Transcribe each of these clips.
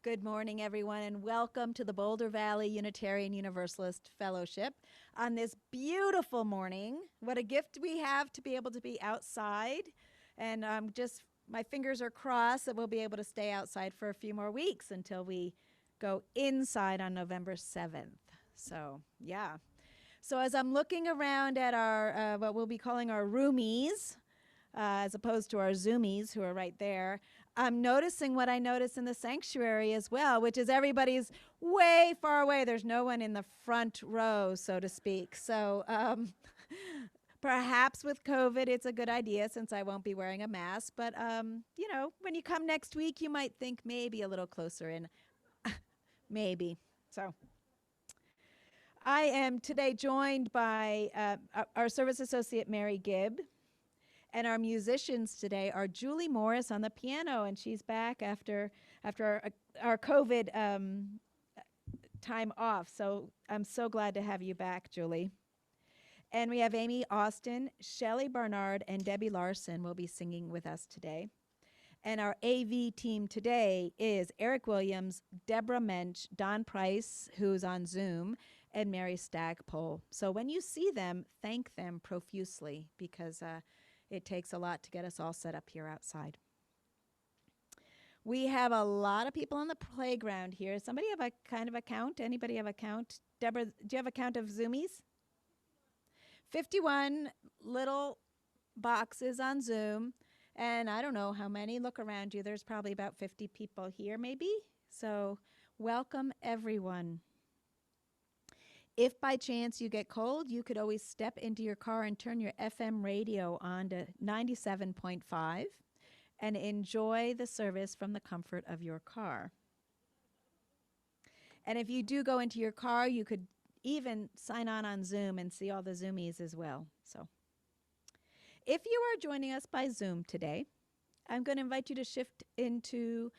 Good morning, everyone, and welcome to the Boulder Valley Unitarian Universalist Fellowship on this beautiful morning. What a gift we have to be able to be outside. And my fingers are crossed that we'll be able to stay outside for a few more weeks until we go inside on November 7th. So, yeah. So as I'm looking around at our, what we'll be calling our roomies, as opposed to our Zoomies who are right there, I'm noticing what I notice in the sanctuary as well, which is everybody's way far away. There's no one in the front row, so to speak. So perhaps with COVID, it's a good idea since I won't be wearing a mask. But, when you come next week, you might think maybe a little closer in. Maybe. So I am today joined by our service associate, Mary Gibb. And our musicians today are Julie Morris on the piano, and she's back after our COVID time off. So I'm so glad to have you back, Julie. And we have Amy Austin, Shelley Barnard, and Debbie Larson will be singing with us today. And our AV team today is Eric Williams, Deborah Mensch, Don Price, who's on Zoom, and Mary Stagpole. So when you see them, thank them profusely because it takes a lot to get us all set up here outside. We have a lot of people on the playground here. Somebody have a kind of a count? Anybody have a count? Deborah, do you have a count of Zoomies? 51 little boxes on Zoom. And I don't know how many. Look around you. There's probably about 50 people here maybe. So welcome everyone. If by chance you get cold, you could always step into your car and turn your FM radio on to 97.5 and enjoy the service from the comfort of your car. And if you do go into your car, you could even sign on Zoom and see all the Zoomies as well. So if you are joining us by Zoom today, I'm going to invite you to shift into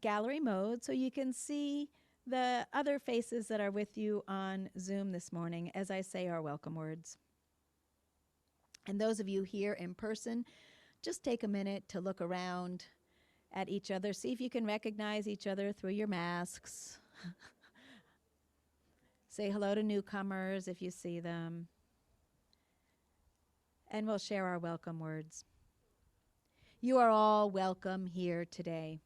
gallery mode so you can see the other faces that are with you on Zoom this morning as I say our welcome words. And those of you here in person, just take a minute to look around at each other. See if you can recognize each other through your masks. Say hello to newcomers if you see them. And we'll share our welcome words. You are all welcome here today.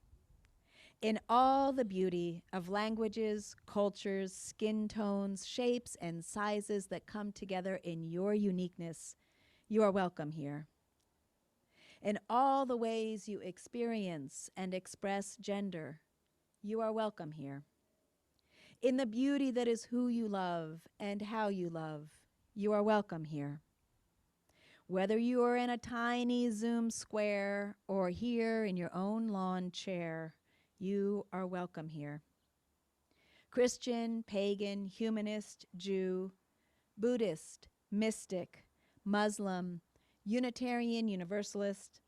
In all the beauty of languages, cultures, skin tones, shapes, and sizes that come together in your uniqueness, you are welcome here. In all the ways you experience and express gender, you are welcome here. In the beauty that is who you love and how you love, you are welcome here. Whether you are in a tiny Zoom square or here in your own lawn chair, you are welcome here. Christian, pagan, humanist, Jew, Buddhist, mystic, Muslim, Unitarian, Universalist,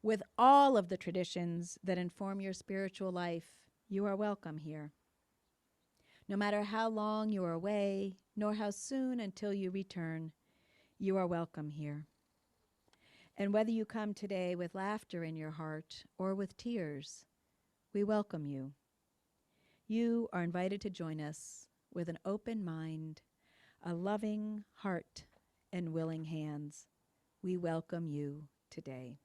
with all of the traditions that inform your spiritual life, you are welcome here. No matter how long you are away, nor how soon until you return, you are welcome here. And whether you come today with laughter in your heart or with tears, we welcome you. You are invited to join us with an open mind, a loving heart, and willing hands. We welcome you today.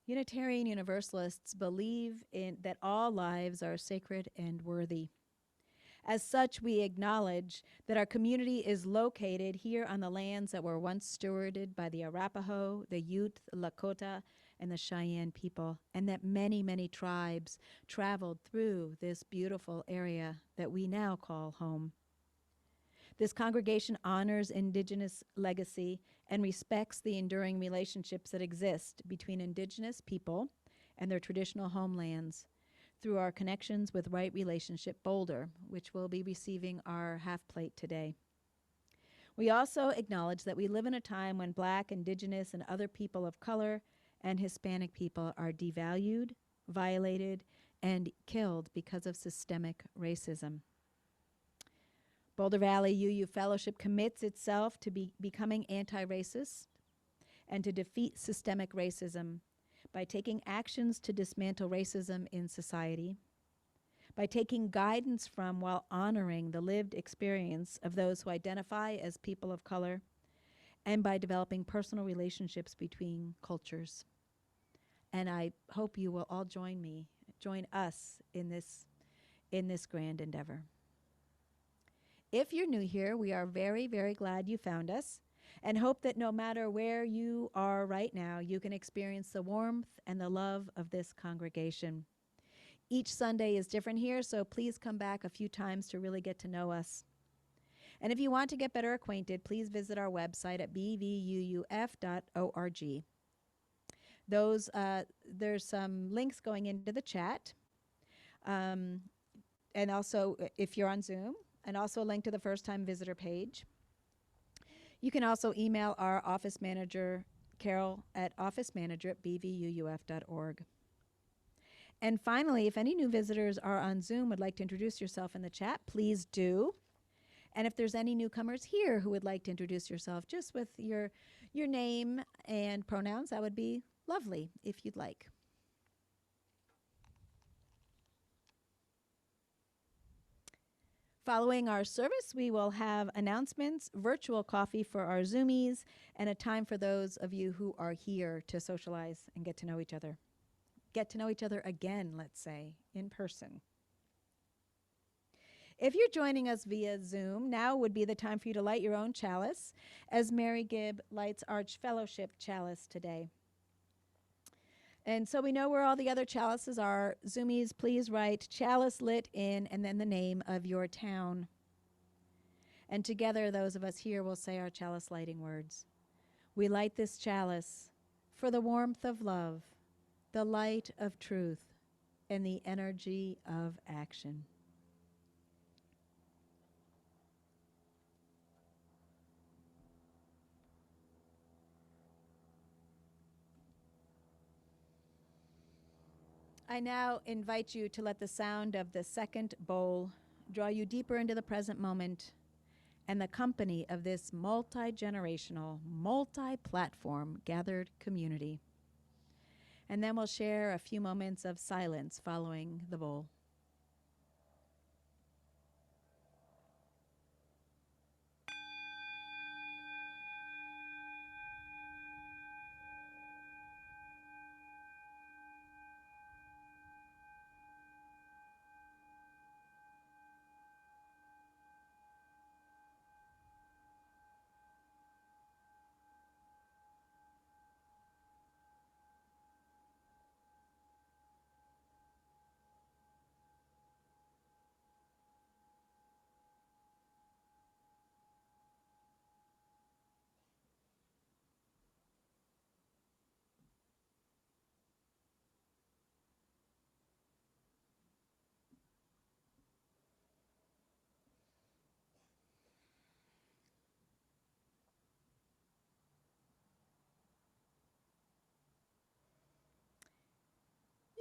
Unitarian Universalists believe that all lives are sacred and worthy. As such, we acknowledge that our community is located here on the lands that were once stewarded by the Arapaho, the Ute, the Lakota, and the Cheyenne people, and that many, many tribes traveled through this beautiful area that we now call home. This congregation honors Indigenous legacy and respects the enduring relationships that exist between Indigenous people and their traditional homelands through our connections with Right Relationship Boulder, which will be receiving our half plate today. We also acknowledge that we live in a time when Black, Indigenous, and other people of color and Hispanic people are devalued, violated, and killed because of systemic racism. Boulder Valley UU Fellowship commits itself to becoming anti-racist and to defeat systemic racism by taking actions to dismantle racism in society, by taking guidance from while honoring the lived experience of those who identify as people of color, and by developing personal relationships between cultures. And I hope you will all join us in this grand endeavor. If you're new here, we are very, very glad you found us and hope that no matter where you are right now, you can experience the warmth and the love of this congregation. Each Sunday is different here, so please come back a few times to really get to know us. And if you want to get better acquainted, please visit our website at bvuuf.org. There's some links going into the chat, and also if you're on Zoom, and also a link to the first-time visitor page. You can also email our office manager, Carol, at officemanager@bvuuf.org. And finally, if any new visitors are on Zoom would like to introduce yourself in the chat, please do. And if there's any newcomers here who would like to introduce yourself just with your name and pronouns, that would be lovely if you'd like. Following our service, we will have announcements, virtual coffee for our Zoomies, and a time for those of you who are here to socialize and get to know each other. Get to know each other again, let's say, in person. If you're joining us via Zoom, now would be the time for you to light your own chalice, as Mary Gibb lights Archfellowship chalice today. And so we know where all the other chalices are. Zoomies, please write chalice lit in and then the name of your town. And together, those of us here will say our chalice lighting words. We light this chalice for the warmth of love, the light of truth, and the energy of action. I now invite you to let the sound of the second bowl draw you deeper into the present moment and the company of this multi-generational, multi-platform gathered community. And then we'll share a few moments of silence following the bowl.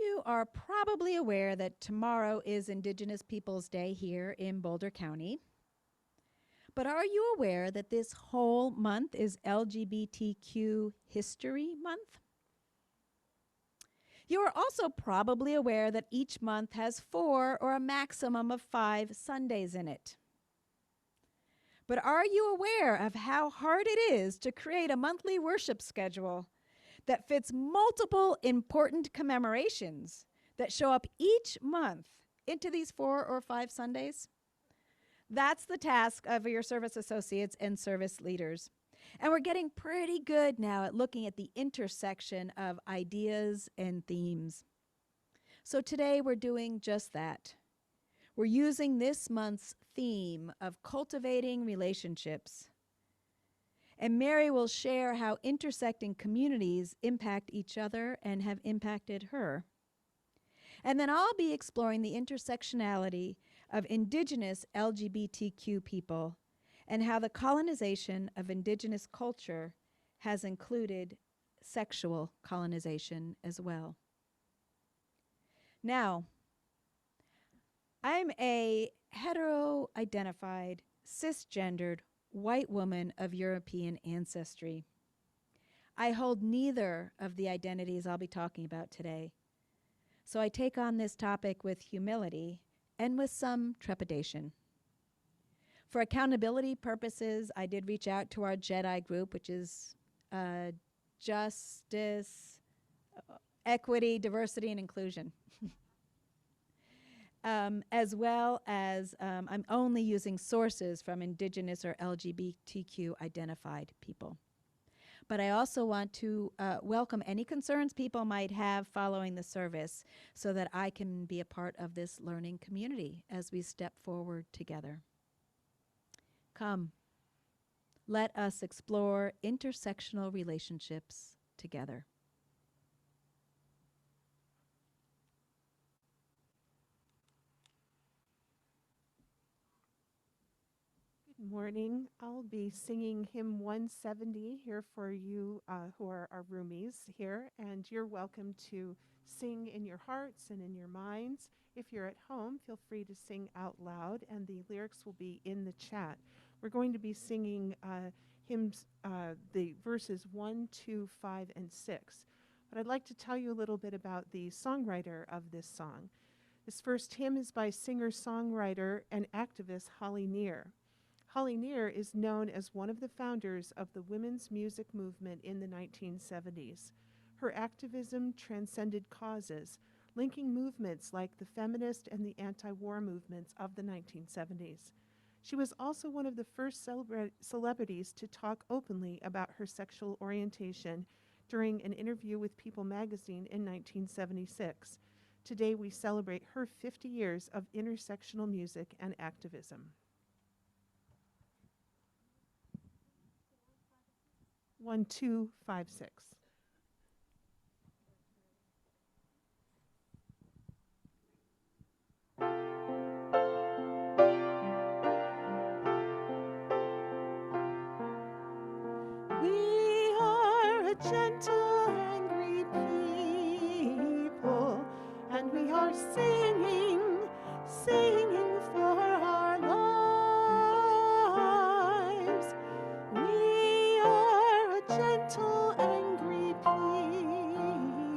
You are probably aware that tomorrow is Indigenous Peoples Day here in Boulder County. But are you aware that this whole month is LGBTQ History Month? You are also probably aware that each month has 4 or a maximum of 5 Sundays in it. But are you aware of how hard it is to create a monthly worship schedule that fits multiple important commemorations that show up each month into these 4 or 5 Sundays? That's the task of your service associates and service leaders. And we're getting pretty good now at looking at the intersection of ideas and themes. So today we're doing just that. We're using this month's theme of cultivating relationships. And Mary will share how intersecting communities impact each other and have impacted her. And then I'll be exploring the intersectionality of Indigenous LGBTQ people and how the colonization of Indigenous culture has included sexual colonization as well. Now, I'm a hetero-identified, cisgendered, white woman of European ancestry. I hold neither of the identities I'll be talking about today. So I take on this topic with humility and with some trepidation. For accountability purposes, I did reach out to our JEDI group, which is Justice, Equity, Diversity, and Inclusion. As well as I'm only using sources from Indigenous or LGBTQ identified people. But I also want to welcome any concerns people might have following the service so that I can be a part of this learning community as we step forward together. Come, let us explore intersectional relationships together. Good morning. I'll be singing hymn 170 here for you who are our roomies here, and you're welcome to sing in your hearts and in your minds. If you're at home, feel free to sing out loud, and the lyrics will be in the chat. We're going to be singing hymns, the verses 1, 2, 5, and 6. But I'd like to tell you a little bit about the songwriter of this song. This first hymn is by singer-songwriter and activist Holly Near. Holly Near is known as one of the founders of the women's music movement in the 1970s. Her activism transcended causes, linking movements like the feminist and the anti-war movements of the 1970s. She was also one of the first celebrities to talk openly about her sexual orientation during an interview with People magazine in 1976. Today we celebrate her 50 years of intersectional music and activism. 1, 2, 5, 6. We are a gentle, angry people, and we are singing, singing for our lives. We are a gentle, angry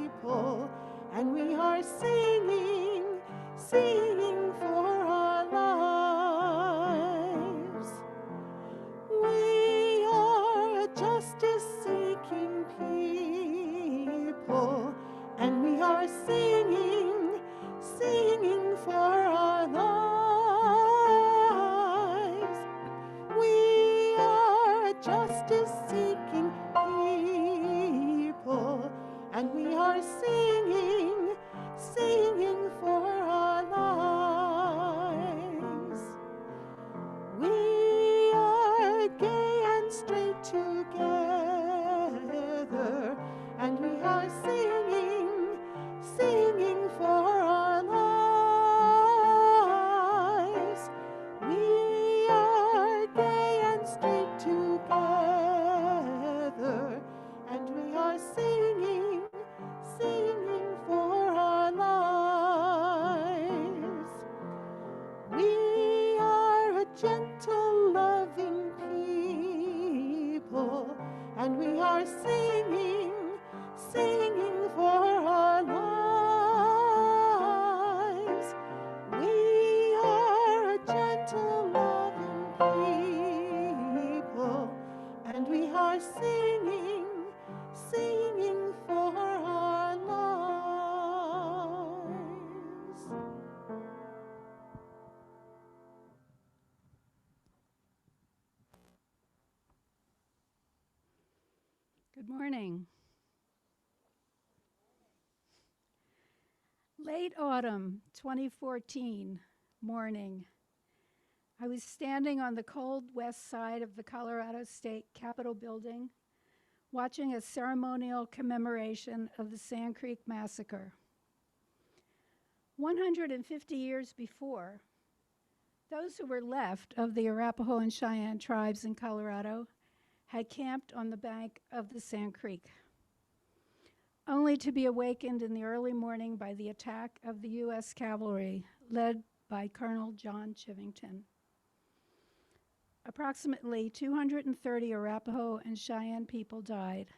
people, and we are singing, singing for our lives. We are a justice-seeking people, and we are singing, singing for our lives. We are a justice-seeking people, and we are singing, singing for our lives. We are gay and straight together, and we are singing, singing for our lives. We are gay and straight together, and we are singing, singing for our lives. We are a gentle, loving people, and we are singing, singing for our lives. We are a gentle, loving people, and we are singing, singing for our lives. Good morning. Late autumn 2014 morning, I was standing on the cold west side of the Colorado State Capitol building, watching a ceremonial commemoration of the Sand Creek Massacre. 150 years before, those who were left of the Arapaho and Cheyenne tribes in Colorado had camped on the bank of the Sand Creek, only to be awakened in the early morning by the attack of the U.S. cavalry led by Colonel John Chivington. Approximately 230 Arapaho and Cheyenne people died,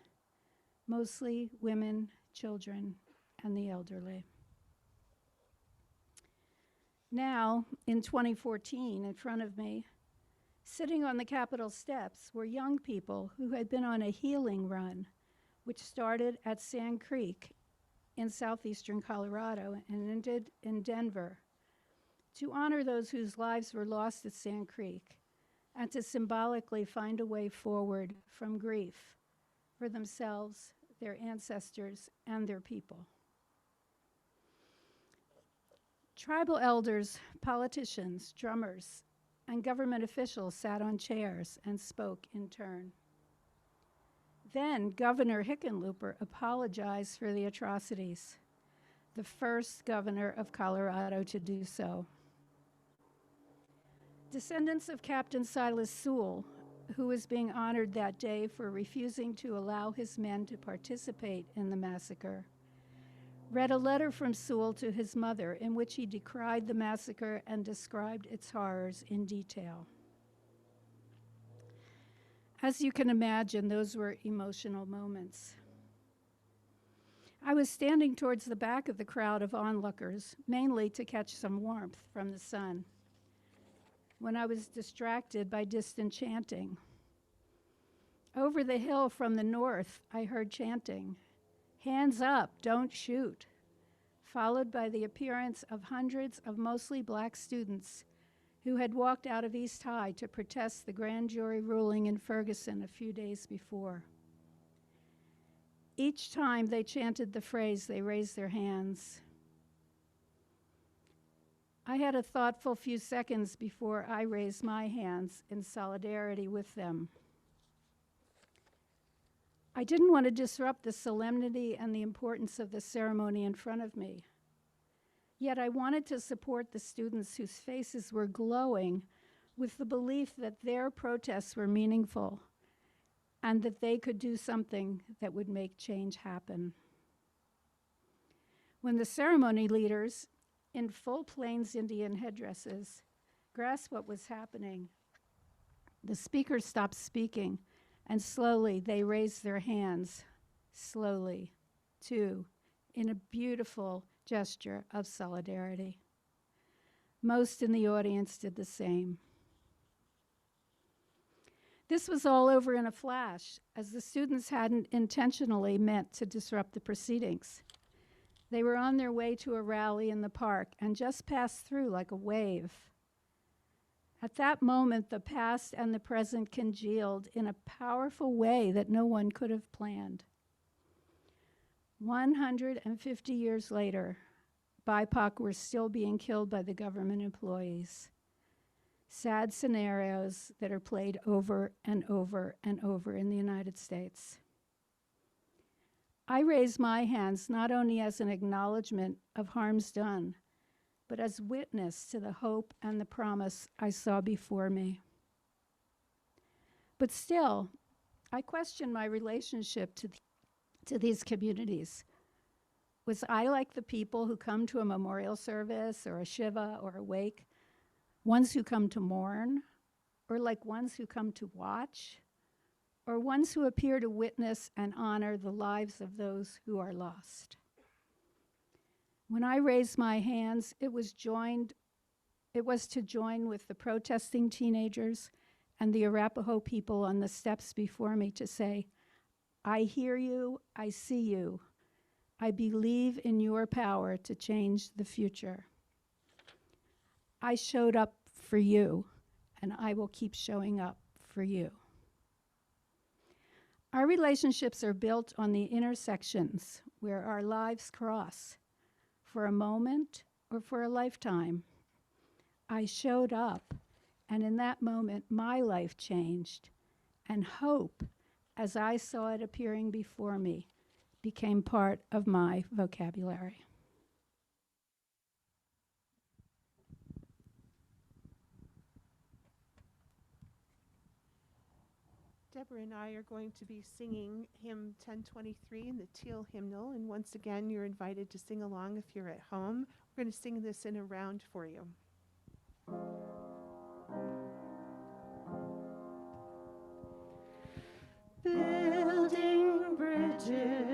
mostly women, children, and the elderly. Now, in 2014, in front of me, sitting on the Capitol steps were young people who had been on a healing run, which started at Sand Creek in southeastern Colorado and ended in Denver, to honor those whose lives were lost at Sand Creek and to symbolically find a way forward from grief for themselves, their ancestors, and their people. Tribal elders, politicians, drummers, and government officials sat on chairs and spoke in turn. Then Governor Hickenlooper apologized for the atrocities, the first governor of Colorado to do so. Descendants of Captain Silas Sewell, who was being honored that day for refusing to allow his men to participate in the massacre, read a letter from Sewell to his mother in which he decried the massacre and described its horrors in detail. As you can imagine, those were emotional moments. I was standing towards the back of the crowd of onlookers, mainly to catch some warmth from the sun, when I was distracted by distant chanting. Over the hill from the north, I heard chanting, "Hands up, don't shoot," followed by the appearance of hundreds of mostly black students who had walked out of East High to protest the grand jury ruling in Ferguson a few days before. Each time they chanted the phrase, they raised their hands. I had a thoughtful few seconds before I raised my hands in solidarity with them. I didn't want to disrupt the solemnity and the importance of the ceremony in front of me. Yet I wanted to support the students whose faces were glowing with the belief that their protests were meaningful and that they could do something that would make change happen. When the ceremony leaders, in full Plains Indian headdresses, grasped what was happening, the speakers stopped speaking, and slowly they raised their hands, slowly, too, in a beautiful gesture of solidarity. Most in the audience did the same. This was all over in a flash, as the students hadn't intentionally meant to disrupt the proceedings. They were on their way to a rally in the park and just passed through like a wave. At that moment, the past and the present congealed in a powerful way that no one could have planned. 150 years later, BIPOC were still being killed by the government employees. Sad scenarios that are played over and over and over in the United States. I raise my hands not only as an acknowledgement of harms done, but as witness to the hope and the promise I saw before me. But still, I question my relationship to these communities. Was I like the people who come to a memorial service or a Shiva or a wake, ones who come to mourn, or like ones who come to watch, or ones who appear to witness and honor the lives of those who are lost? When I raised my hands, it was to join with the protesting teenagers and the Arapaho people on the steps before me to say, I hear you, I see you. I believe in your power to change the future. I showed up for you, and I will keep showing up for you. Our relationships are built on the intersections where our lives cross, for a moment or for a lifetime. I showed up, and in that moment, my life changed, and hope, as I saw it appearing before me, became part of my vocabulary. Deborah and I are going to be singing hymn 1023 in the Teal hymnal, and once again, you're invited to sing along if you're at home. We're going to sing this in a round for you. Building bridges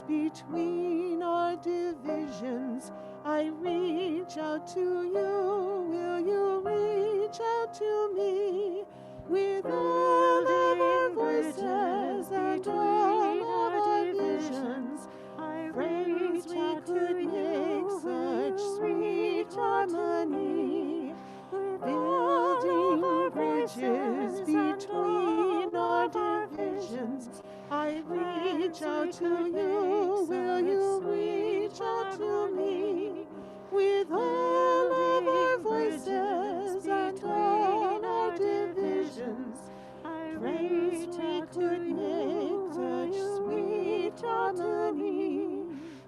between our divisions. I reach out to you. Will you reach out to me? With all of our voices and all of our visions, friends, we could make such sweet harmony. Building bridges between our divisions, I reach out to you. Will you reach out to me? With all of our voices and all our divisions, friends, we could make such sweet harmony.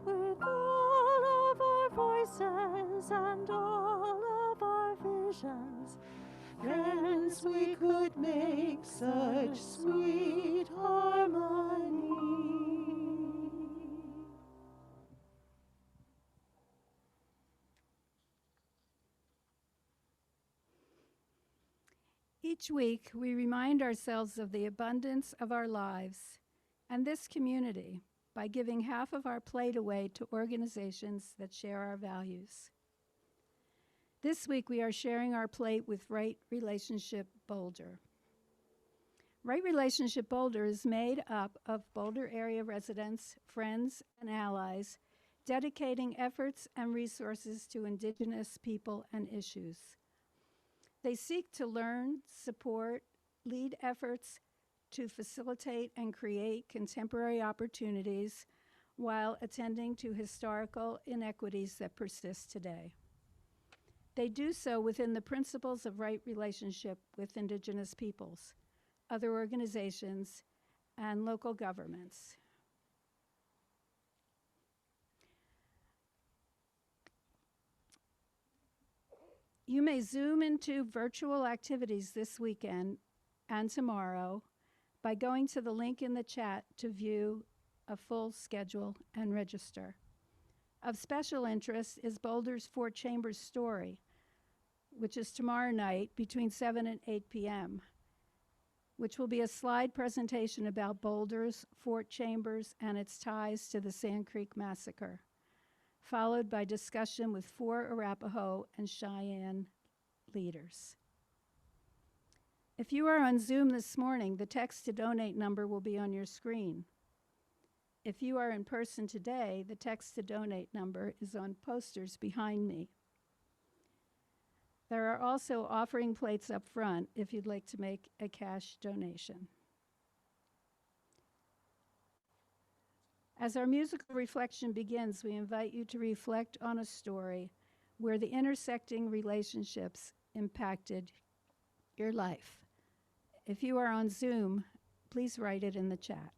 With all of our voices and all of our visions, friends, we could make such sweet harmony. Each week, we remind ourselves of the abundance of our lives and this community by giving half of our plate away to organizations that share our values. This week, we are sharing our plate with Right Relationship Boulder. Right Relationship Boulder is made up of Boulder area residents, friends, and allies, dedicating efforts and resources to Indigenous people and issues. They seek to learn, support, lead efforts to facilitate and create contemporary opportunities while attending to historical inequities that persist today. They do so within the principles of right relationship with Indigenous peoples, other organizations, and local governments. You may Zoom into virtual activities this weekend and tomorrow by going to the link in the chat to view a full schedule and register. Of special interest is Boulder's Fort Chambers Story, which is tomorrow night between 7 and 8 p.m., which will be a slide presentation about Boulder's Fort Chambers and its ties to the Sand Creek Massacre, followed by discussion with 4 Arapaho and Cheyenne leaders. If you are on Zoom this morning, the text to donate number will be on your screen. If you are in person today, the text to donate number is on posters behind me. There are also offering plates up front if you'd like to make a cash donation. As our musical reflection begins, we invite you to reflect on a story where the intersecting relationships impacted your life. If you are on Zoom, please write it in the chat.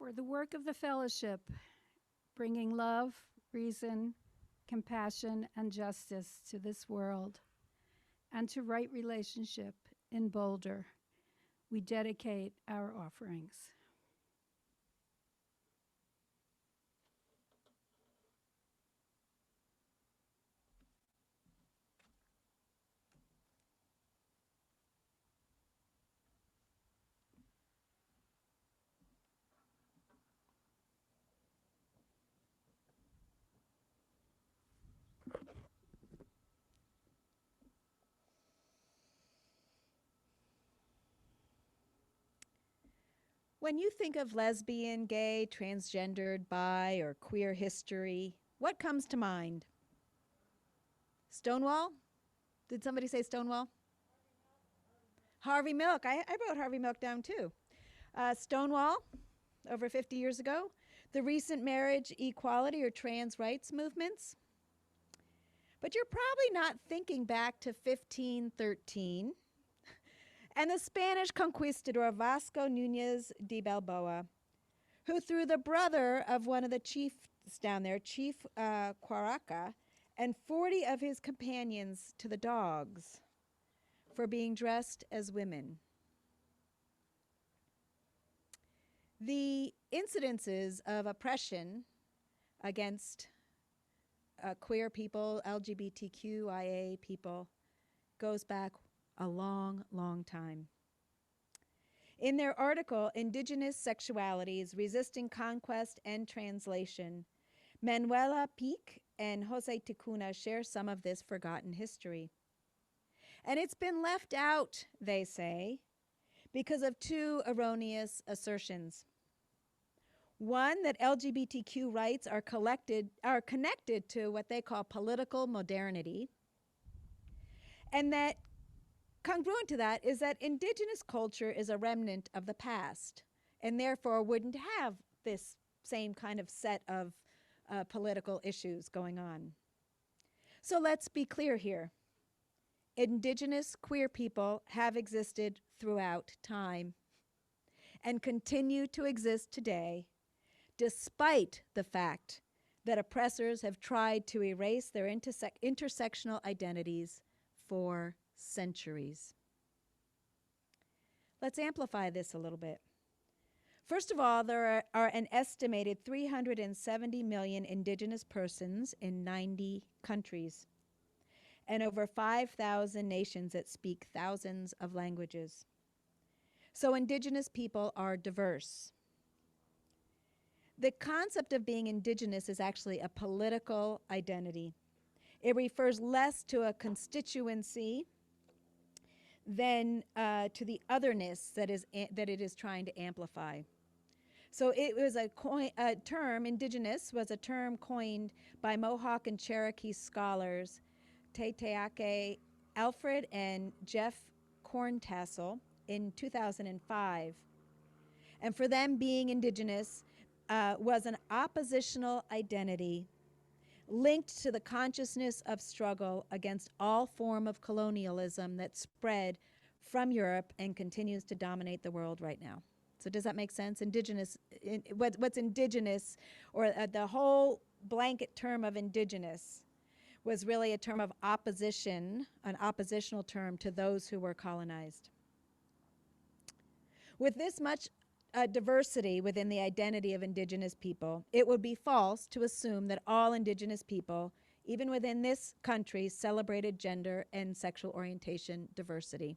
for the work of the fellowship, bringing love, reason, compassion, and justice to this world, and to right relationship in Boulder, we dedicate our offerings. When you think of lesbian, gay, transgendered, bi, or queer history, what comes to mind? Stonewall? Did somebody say Stonewall? Harvey Milk. I wrote Harvey Milk down too. Stonewall, over 50 years ago. The recent marriage equality or trans rights movements. But you're probably not thinking back to 1513 and the Spanish conquistador Vasco Núñez de Balboa, who threw the brother of one of the chiefs down there, Chief Quaraca, and 40 of his companions to the dogs for being dressed as women. The incidences of oppression against queer people, LGBTQIA people, goes back a long, long time. In their article, Indigenous Sexualities, Resisting Conquest and Translation, Manuela Peak and Jose Ticuna share some of this forgotten history. And it's been left out, they say, because of two erroneous assertions. One, that LGBTQ rights are connected to what they call political modernity, and that congruent to that is that indigenous culture is a remnant of the past and therefore wouldn't have this same kind of set of political issues going on. So let's be clear here. Indigenous queer people have existed throughout time and continue to exist today, despite the fact that oppressors have tried to erase their intersectional identities for centuries. Let's amplify this a little bit. First of all, there are an estimated 370 million indigenous persons in 90 countries and over 5,000 nations that speak thousands of languages. So indigenous people are diverse. The concept of being indigenous is actually a political identity. It refers less to a constituency than to the otherness that it is trying to amplify. So it was a term, indigenous was a term coined by Mohawk and Cherokee scholars Teteake Alfred and Jeff Corntassel in 2005. And for them, being indigenous was an oppositional identity linked to the consciousness of struggle against all form of colonialism that spread from Europe and continues to dominate the world right now. So does that make sense? Indigenous, what's indigenous, or the whole blanket term of indigenous, was really a term of opposition, an oppositional term to those who were colonized. With this much diversity within the identity of indigenous people, it would be false to assume that all indigenous people, even within this country, celebrated gender and sexual orientation diversity.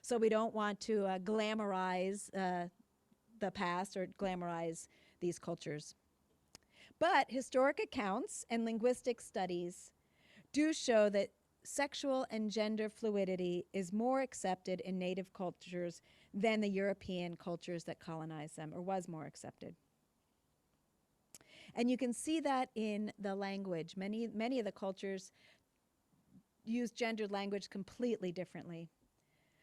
So we don't want to glamorize the past or glamorize these cultures. But historic accounts and linguistic studies do show that sexual and gender fluidity is more accepted in native cultures than the European cultures that colonized them, or was more accepted. And you can see that in the language. Many of the cultures use gendered language completely differently.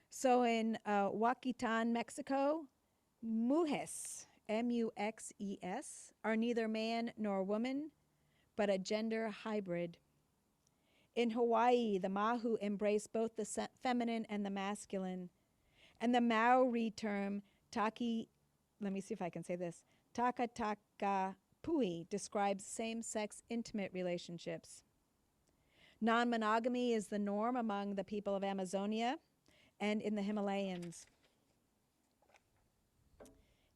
So in Huaquitan, Mexico, mujes, M-U-X-E-S, are neither man nor woman, but a gender hybrid. In Hawaii, the Mahu embrace both the feminine and the masculine. And the Maori term, taki, let me see if I can say this, Takataka describes same-sex intimate relationships. Non-monogamy is the norm among the people of Amazonia and in the Himalayas.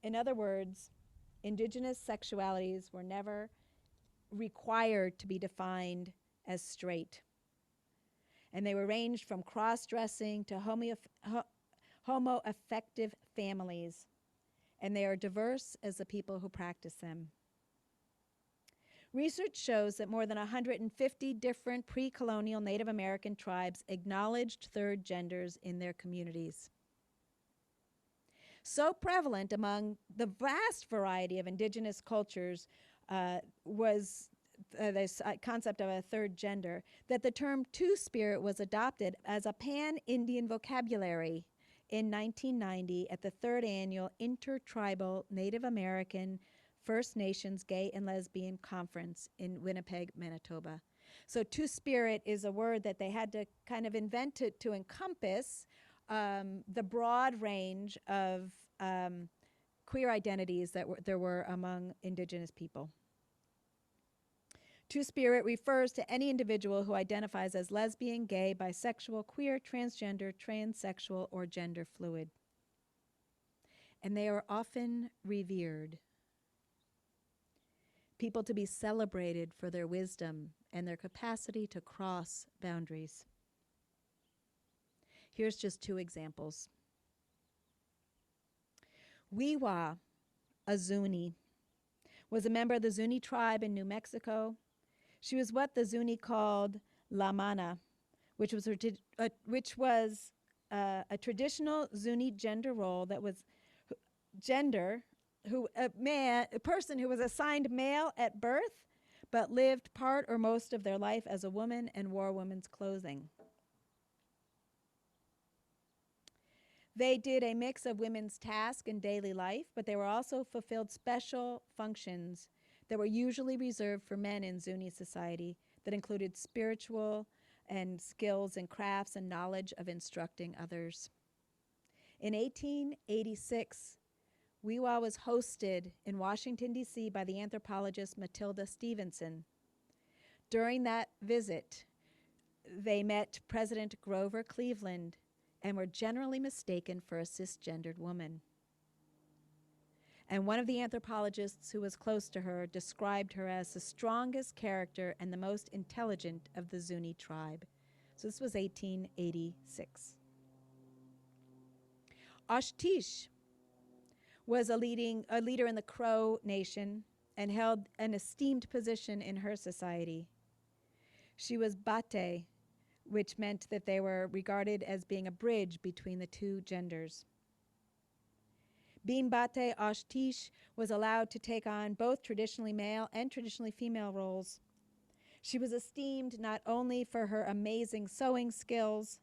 In other words, indigenous sexualities were never required to be defined as straight. And they were ranged from cross-dressing to homo-affective families. And they are diverse as the people who practice them. Research shows that more than 150 different pre-colonial Native American tribes acknowledged third genders in their communities. So prevalent among the vast variety of indigenous cultures was this concept of a third gender that the term two-spirit was adopted as a pan-Indian vocabulary in 1990 at the third annual Intertribal Native American First Nations Gay and Lesbian Conference in Winnipeg, Manitoba. So two-spirit is a word that they had to kind of invent to encompass the broad range of queer identities that there were among indigenous people. Two-spirit refers to any individual who identifies as lesbian, gay, bisexual, queer, transgender, transsexual, or gender fluid. And they are often revered. People to be celebrated for their wisdom and their capacity to cross boundaries. Here's just two examples. Wiwa, a Zuni, was a member of the Zuni tribe in New Mexico. She was what the Zuni called La Mana, which was a traditional Zuni gender role that was a person who was assigned male at birth, but lived part or most of their life as a woman and wore women's clothing. They did a mix of women's tasks in daily life, but they were also fulfilled special functions that were usually reserved for men in Zuni society that included spiritual and skills and crafts and knowledge of instructing others. In 1886, Wiwa was hosted in Washington, D.C. by the anthropologist Matilda Stevenson. During that visit, they met President Grover Cleveland and were generally mistaken for a cisgendered woman. And one of the anthropologists who was close to her described her as the strongest character and the most intelligent of the Zuni tribe. So this was 1886. Ashtish was a leader in the Crow Nation and held an esteemed position in her society. She was Bate, which meant that they were regarded as being a bridge between the two genders. Being Bate, Ashtish was allowed to take on both traditionally male and traditionally female roles. She was esteemed not only for her amazing sewing skills,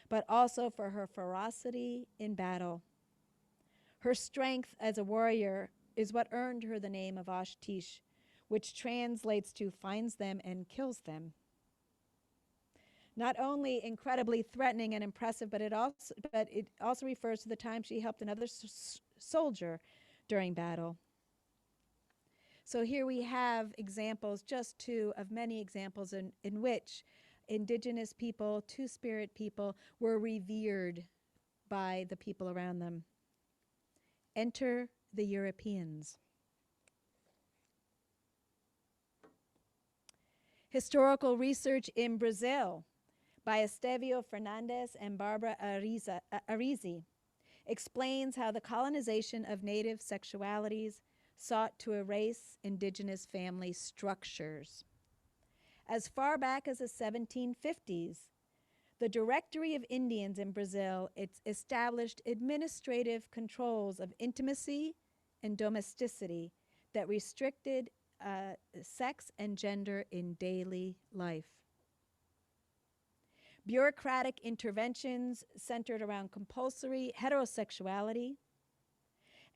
but also for her ferocity in battle. Her strength as a warrior is what earned her the name of Ashtish, which translates to finds them and kills them. Not only incredibly threatening and impressive, but it also refers to the time she helped another soldier during battle. So here we have examples, just two of many examples in which indigenous people, two-spirit people, were revered by the people around them. Enter the Europeans. Historical research in Brazil by Estevio Fernandes and Barbara Arizi explains how the colonization of native sexualities sought to erase indigenous family structures. As far back as the 1750s, the Directory of Indians in Brazil established administrative controls of intimacy and domesticity that restricted sex and gender in daily life. Bureaucratic interventions centered around compulsory heterosexuality,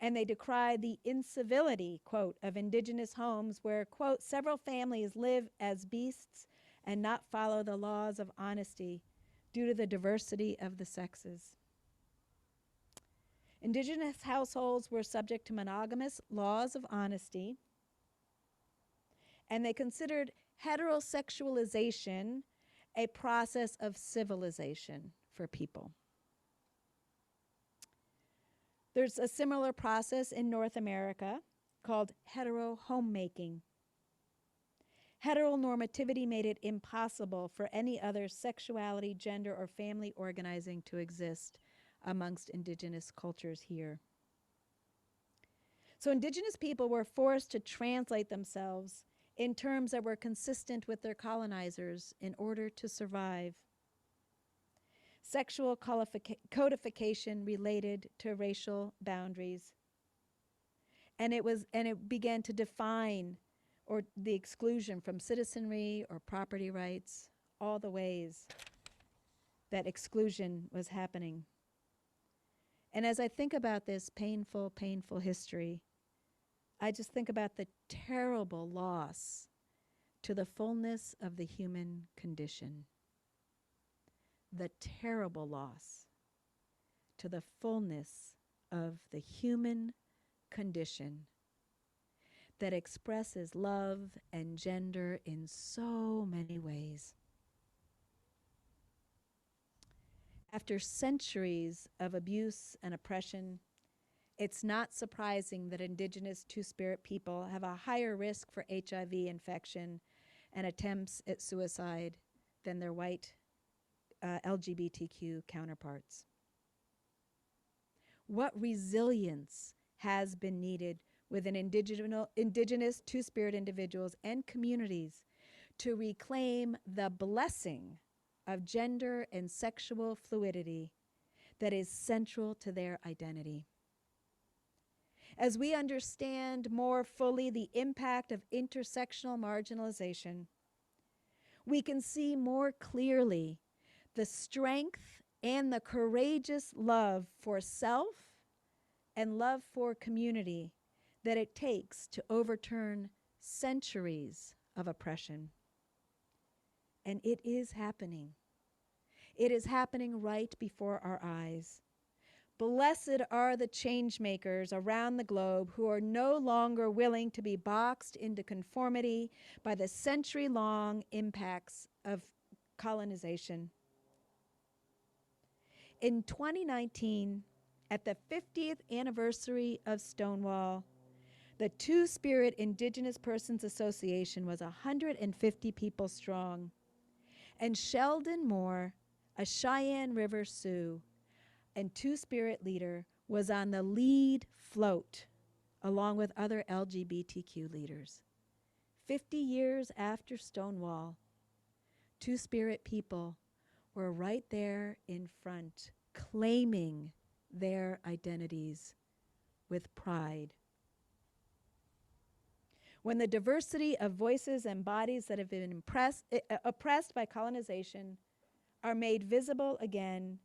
and they decried the incivility, quote, of indigenous homes where, quote, several families live as beasts and not follow the laws of honesty due to the diversity of the sexes. Indigenous households were subject to monogamous laws of honesty, and they considered heterosexualization a process of civilization for people. There's a similar process in North America called hetero homemaking. Heteronormativity made it impossible for any other sexuality, gender, or family organizing to exist amongst indigenous cultures here. So indigenous people were forced to translate themselves in terms that were consistent with their colonizers in order to survive. Sexual codification related to racial boundaries. And it began to define or the exclusion from citizenry or property rights, all the ways that exclusion was happening. And as I think about this painful, painful history, I just think about the terrible loss to the fullness of the human condition. The terrible loss to the fullness of the human condition that expresses love and gender in so many ways. After centuries of abuse and oppression, it's not surprising that indigenous two-spirit people have a higher risk for HIV infection and attempts at suicide than their white LGBTQ counterparts. What resilience has been needed within indigenous two-spirit individuals and communities to reclaim the blessing of gender and sexual fluidity that is central to their identity. As we understand more fully the impact of intersectional marginalization, we can see more clearly the strength and the courageous love for self and love for community that it takes to overturn centuries of oppression. And it is happening. It is happening right before our eyes. Blessed are the change makers around the globe who are no longer willing to be boxed into conformity by the century-long impacts of colonization. In 2019, at the 50th anniversary of Stonewall, the Two-Spirit Indigenous Persons Association was 150 people strong, and Sheldon Moore, a Cheyenne River Sioux and Two-Spirit leader, was on the lead float along with other LGBTQ leaders. 50 years after Stonewall, Two-Spirit people were right there in front, claiming their identities with pride. When the diversity of voices and bodies that have been oppressed by colonization are made visible again,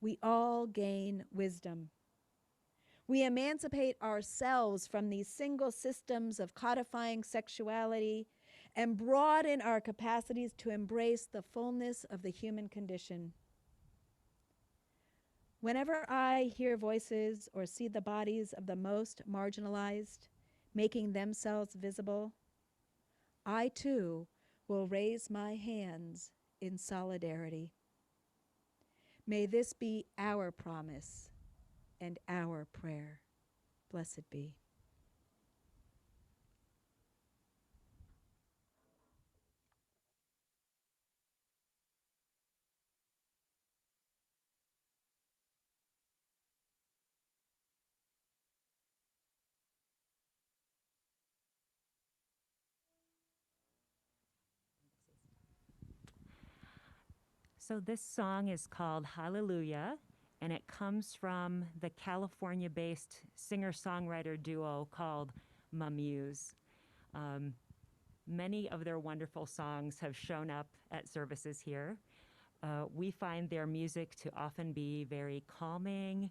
we all gain wisdom. We emancipate ourselves from these single systems of codifying sexuality and broaden our capacities to embrace the fullness of the human condition. Whenever I hear voices or see the bodies of the most marginalized making themselves visible, I too will raise my hands in solidarity. May this be our promise and our prayer. Blessed be. So this song is called Hallelujah, and it comes from the California-based singer-songwriter duo called Mamuse. Many of their wonderful songs have shown up at services here. We find their music to often be very calming,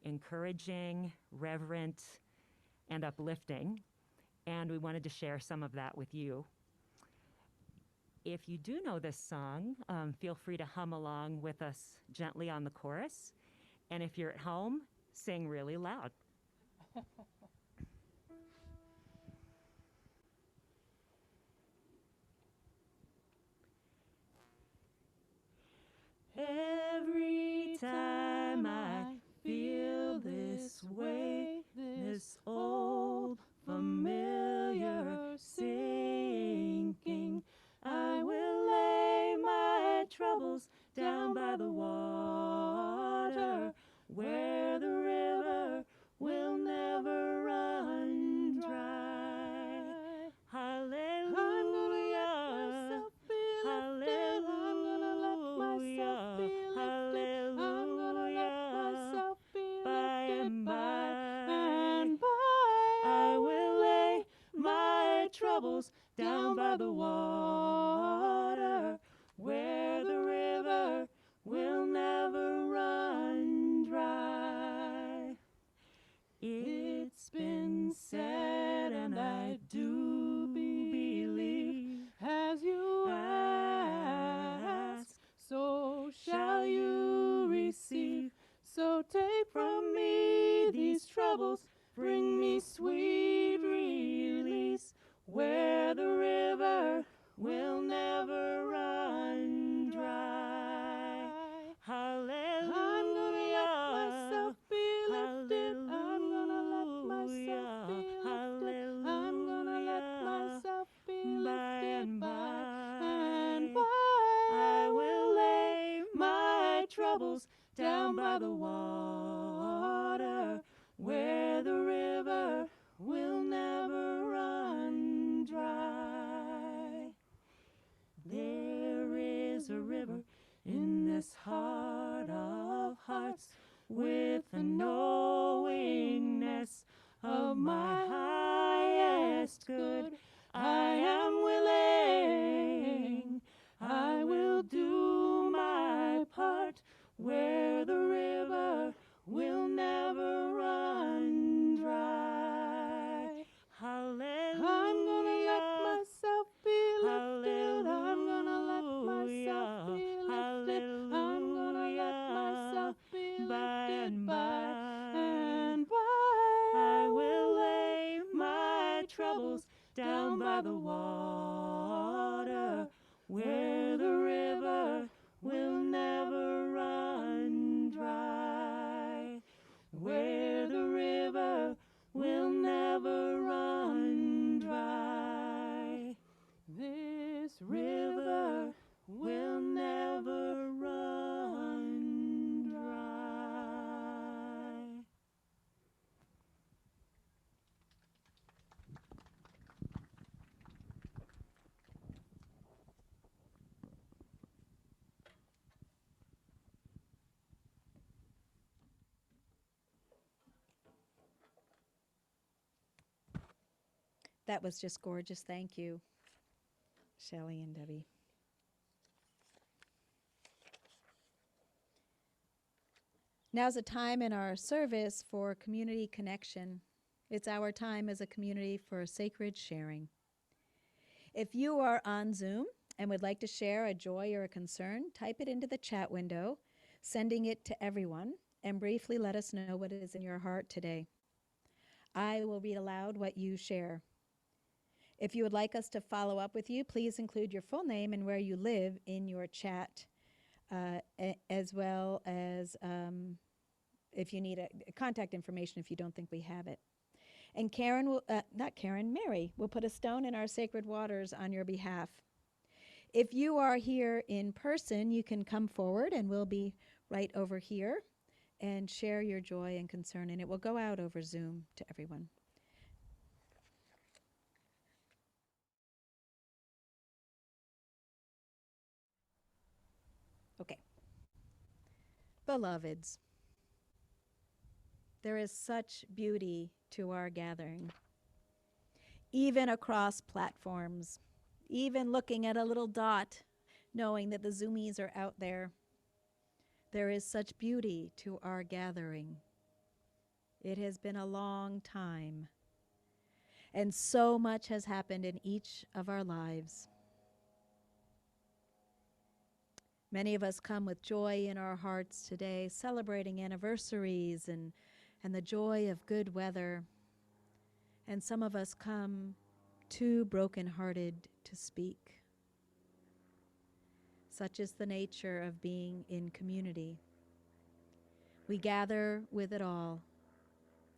encouraging, reverent, and uplifting, and we wanted to share some of that with you. If you do know this song, feel free to hum along with us gently on the chorus. And if you're at home, sing really loud. Every time I feel this way, this old familiar sinking, I will lay my troubles down by the water, where the river will never run dry. Hallelujah. Troubles down by the water, where the river will never run dry. It's been said, and I do believe, as you ask, so shall you receive. So take from me these troubles, bring me sweet release, where the river will never run dry. Hallelujah. I'm gonna let myself be lifted. I'm gonna let myself be lifted. I'm gonna let myself be lifted. By and by, I will lay my troubles down by the water, where the river will never run dry. There is a river in this heart of hearts, with a knowingness of my highest good. I am willing, I will do my part, where the river will never run dry. Hallelujah. I'm gonna let myself be lifted. I'm gonna let myself be lifted. I'm gonna let myself be lifted. By and by, I will lay my troubles down by the water, where the river will never run dry, where the river will never run dry. This river will never run dry. That was just gorgeous. Thank you, Shelley and Debbie. Now's a time in our service for community connection. It's our time as a community for sacred sharing. If you are on Zoom and would like to share a joy or a concern, type it into the chat window, sending it to everyone, and briefly let us know what is in your heart today. I will read aloud what you share. If you would like us to follow up with you, please include your full name and where you live in your chat, as well as if you need a contact information if you don't think we have it. And Mary will put a stone in our sacred waters on your behalf. If you are here in person, you can come forward and we'll be right over here and share your joy and concern, and it will go out over Zoom to everyone. Okay. Beloveds, there is such beauty to our gathering, even across platforms, even looking at a little dot, knowing that the Zoomies are out there. There is such beauty to our gathering. It has been a long time, and so much has happened in each of our lives. Many of us come with joy in our hearts today, celebrating anniversaries and and the joy of good weather, and some of us come too broken-hearted to speak. Such is the nature of being in community. We gather with it all,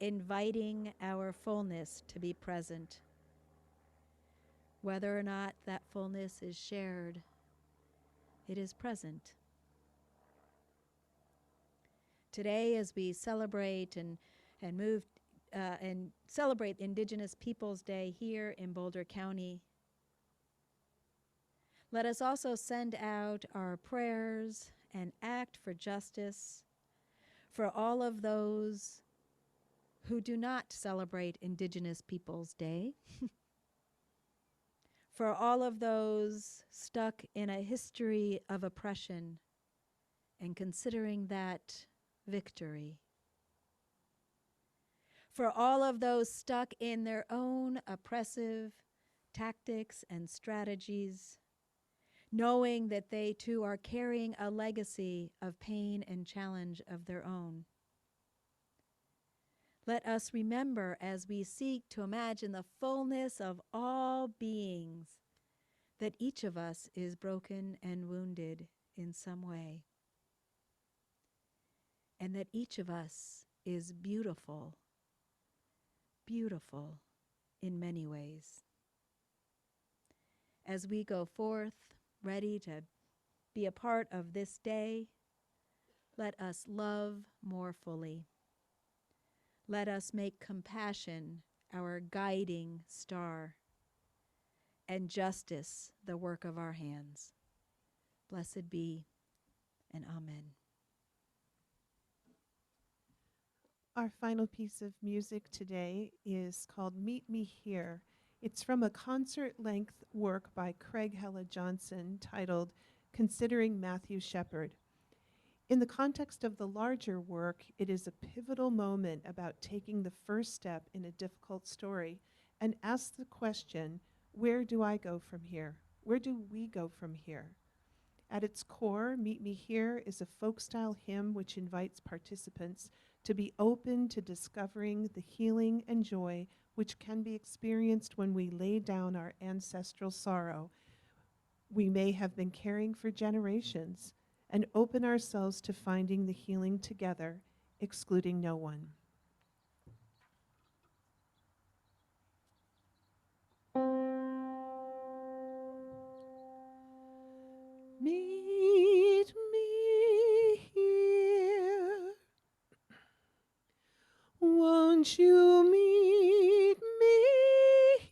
inviting our fullness to be present. Whether or not that fullness is shared, it is present. Today, as we celebrate and celebrate Indigenous Peoples Day here in Boulder County, let us also send out our prayers and act for justice for all of those who do not celebrate Indigenous Peoples Day, for all of those stuck in a history of oppression and considering that victory, for all of those stuck in their own oppressive tactics and strategies, knowing that they too are carrying a legacy of pain and challenge of their own. Let us remember, as we seek to imagine the fullness of all beings, that each of us is broken and wounded in some way, and that each of us is beautiful, beautiful in many ways. As we go forth, ready to be a part of this day, let us love more fully. Let us make compassion our guiding star, and justice the work of our hands. Blessed be, and amen. Our final piece of music today is called Meet Me Here. It's from a concert-length work by Craig Hella Johnson titled Considering Matthew Shepard. In the context of the larger work, it is a pivotal moment about taking the first step in a difficult story and asks the question, where do I go from here? Where do we go from here? At its core, Meet Me Here is a folk-style hymn which invites participants to be open to discovering the healing and joy which can be experienced when we lay down our ancestral sorrow we may have been carrying for generations, and open ourselves to finding the healing together, excluding no one. Meet me here. Won't you meet me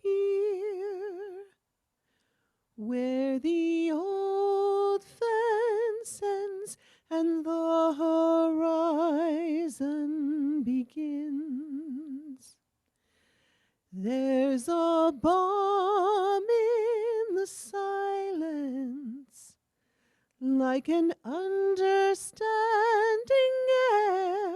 here? Where the old fence ends and the horizon begins. There's a balm in the silence, like an understanding air,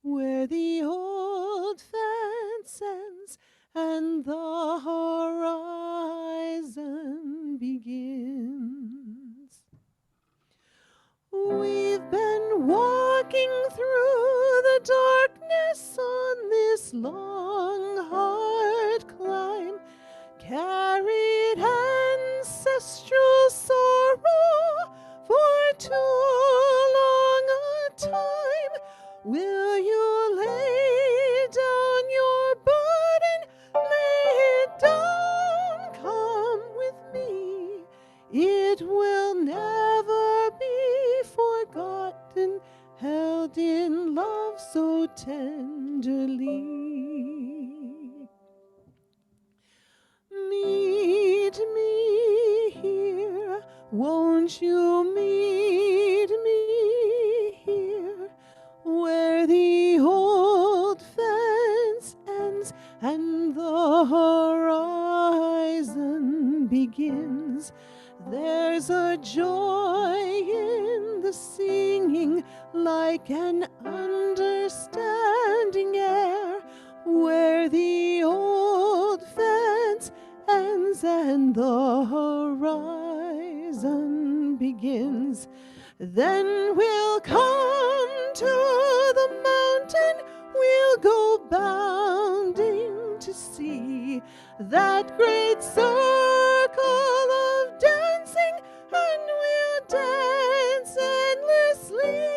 where the old fence ends and the horizon begins. We've been walking through the darkness on this long, hard climb, carried ancestral sorrow for too long a time. Will you lay down your burden? Lay it down, come with me. It will never be forgotten, held in love so tenderly. Meet me here, won't you meet me here, where the old fence ends and the horizon begins. There's a joy in the singing, like an understanding air, where the old fence ends and the horizon begins. Then we'll come to the mountain we'll go bounding to see that great circle of dancing, and we'll dance endlessly.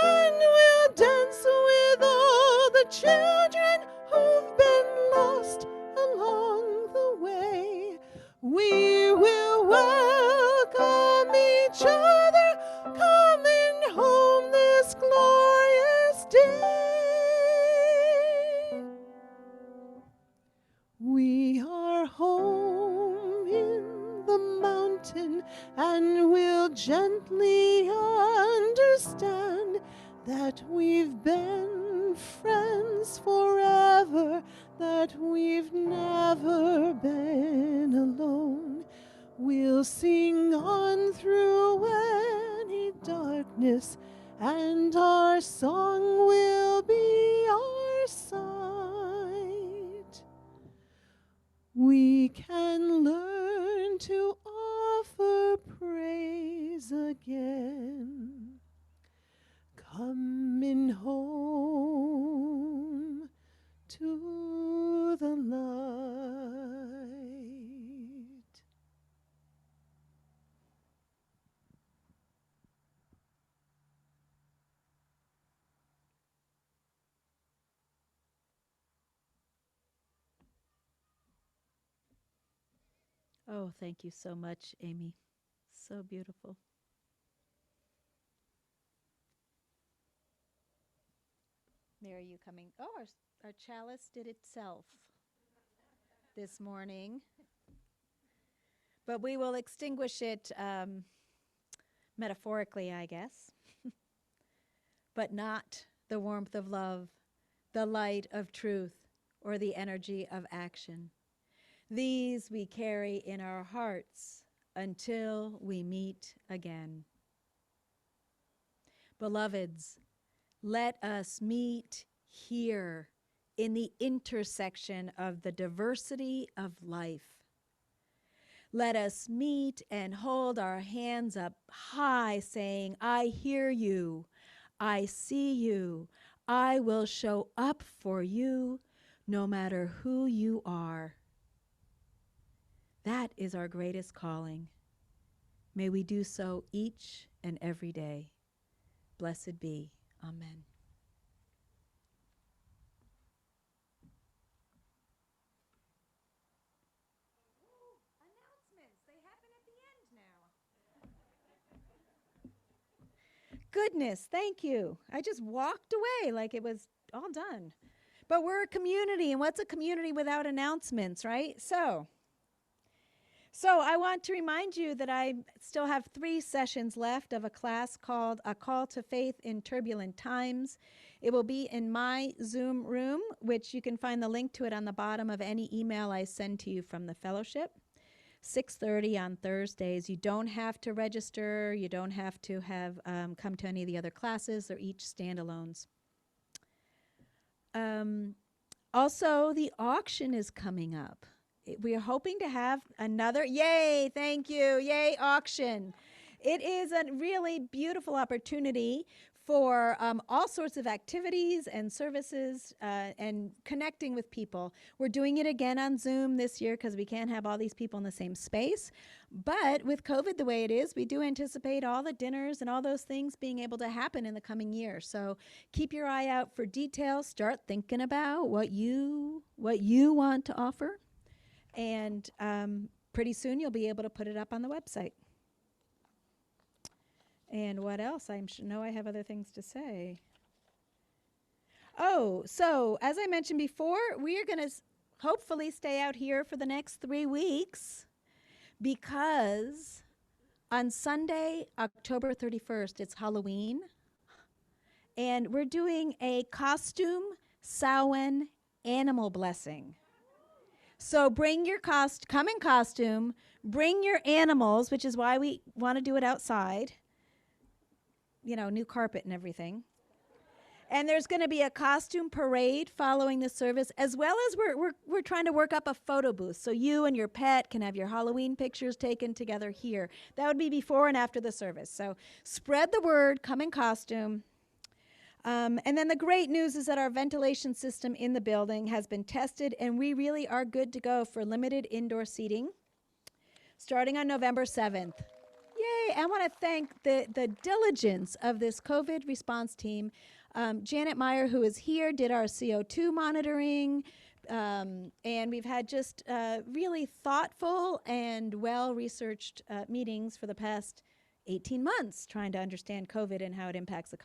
And we'll dance with all the children who've been lost along the way. We will welcome each other coming home this glorious day. We are home in the mountain, and we'll gently understand that we've been friends forever, that we've never been alone. We'll sing on through any darkness, and our song will be our sight. We can learn to offer praise again, coming home to the light. Oh, thank you so much, Amy. So beautiful. Mary, you coming? Oh, our chalice did itself this morning. But we will extinguish it metaphorically, I guess. But not the warmth of love, the light of truth, or the energy of action. These we carry in our hearts until we meet again. Beloveds, let us meet here in the intersection of the diversity of life. Let us meet and hold our hands up high, saying, I hear you, I see you, I will show up for you no matter who you are. That is our greatest calling. May we do so each and every day. Blessed be. Amen. Announcements. They happen at the end now. Goodness, thank you. I just walked away like it was all done. But we're a community, and what's a community without announcements, right? So I want to remind you that I still have 3 sessions left of a class called A Call to Faith in Turbulent Times. It will be in my Zoom room, which you can find the link to it on the bottom of any email I send to you from the fellowship. 6:30 on Thursdays. You don't have to register. You don't have to have come to any of the other classes. They're each standalones. Also, the auction is coming up. We are hoping to have another, yay, thank you, yay, auction. It is a really beautiful opportunity for all sorts of activities and services and connecting with people. We're doing it again on Zoom this year because we can't have all these people in the same space. But with COVID the way it is, we do anticipate all the dinners and all those things being able to happen in the coming year. So keep your eye out for details. Start thinking about what you want to offer. And pretty soon you'll be able to put it up on the website. And what else? I know I have other things to say. Oh, so as I mentioned before, we are going to hopefully stay out here for the next 3 weeks because on Sunday, October 31st, it's Halloween. And we're doing a costume Samhain animal blessing. So bring your come in costume, bring your animals, which is why we want to do it outside. You know, new carpet and everything. And there's going to be a costume parade following the service, as well as we're trying to work up a photo booth so you and your pet can have your Halloween pictures taken together here. That would be before and after the service. So spread the word, come in costume. And then the great news is that our ventilation system in the building has been tested, and we really are good to go for limited indoor seating starting on November 7th. Yay! I want to thank the diligence of this COVID response team. Janet Meyer, who is here, did our CO2 monitoring, and we've had just really thoughtful and well-researched meetings for the past 18 months trying to understand COVID and how it impacts the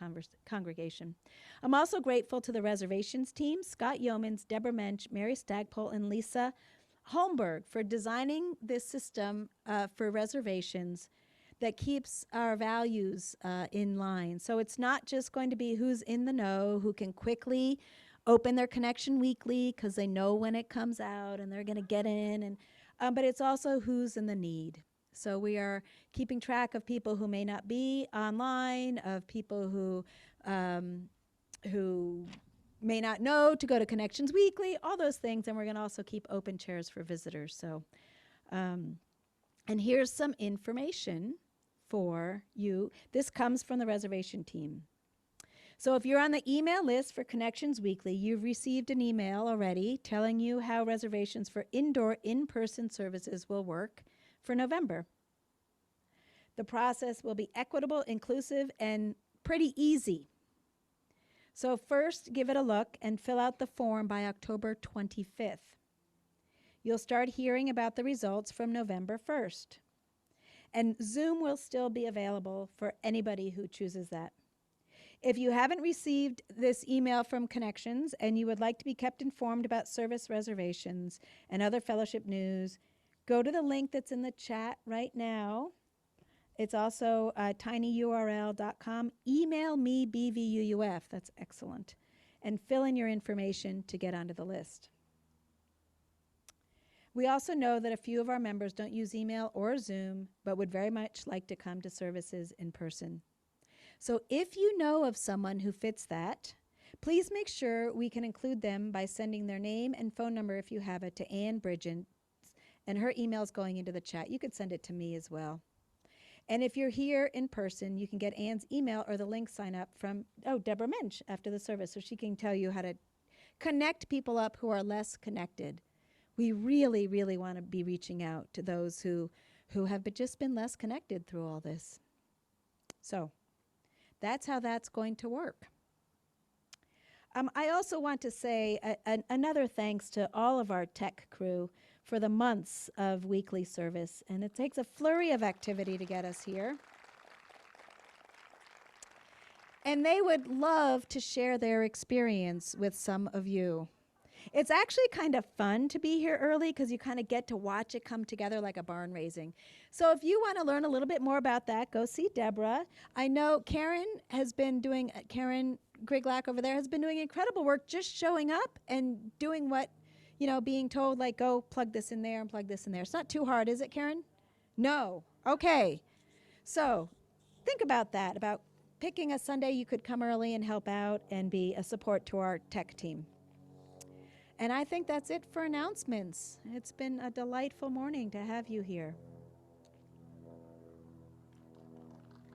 congregation. I'm also grateful to the reservations team, Scott Yeomans, Deborah Mensch, Mary Stagpole, and Lisa Holmberg for designing this system for reservations that keeps our values in line. So it's not just going to be who's in the know, who can quickly open their connection weekly because they know when it comes out and they're going to get in, and but it's also who's in the need. So we are keeping track of people who may not be online, of people who may not know to go to Connections Weekly, all those things, and we're going to also keep open chairs for visitors. So, and here's some information for you. This comes from the reservation team. So if you're on the email list for Connections Weekly, you've received an email already telling you how reservations for indoor in-person services will work for November. The process will be equitable, inclusive, and pretty easy. So first, give it a look and fill out the form by October 25th. You'll start hearing about the results from November 1st. And Zoom will still be available for anybody who chooses that. If you haven't received this email from Connections and you would like to be kept informed about service reservations and other fellowship news, go to the link that's in the chat right now. It's also tinyurl.com. Email me BVUUF, that's excellent, and fill in your information to get onto the list. We also know that a few of our members don't use email or Zoom, but would very much like to come to services in person. So if you know of someone who fits that, please make sure we can include them by sending their name and phone number, if you have it, to Ann Bridgen, and her email's going into the chat. You could send it to me as well. And if you're here in person, you can get Ann's email or the link sign up from, Deborah Mensch after the service, so she can tell you how to connect people up who are less connected. We really, really want to be reaching out to those who have just been less connected through all this. So that's how that's going to work. I also want to say another thanks to all of our tech crew for the months of weekly service, and it takes a flurry of activity to get us here. And they would love to share their experience with some of you. It's actually kind of fun to be here early because you kind of get to watch it come together like a barn raising. So if you want to learn a little bit more about that, go see Deborah. I know Karen Griglack over there has been doing incredible work just showing up and doing what, being told, like, go plug this in there and plug this in there. It's not too hard, is it, Karen? No. Okay. So think about that, about picking a Sunday you could come early and help out and be a support to our tech team. And I think that's it for announcements. It's been a delightful morning to have you here.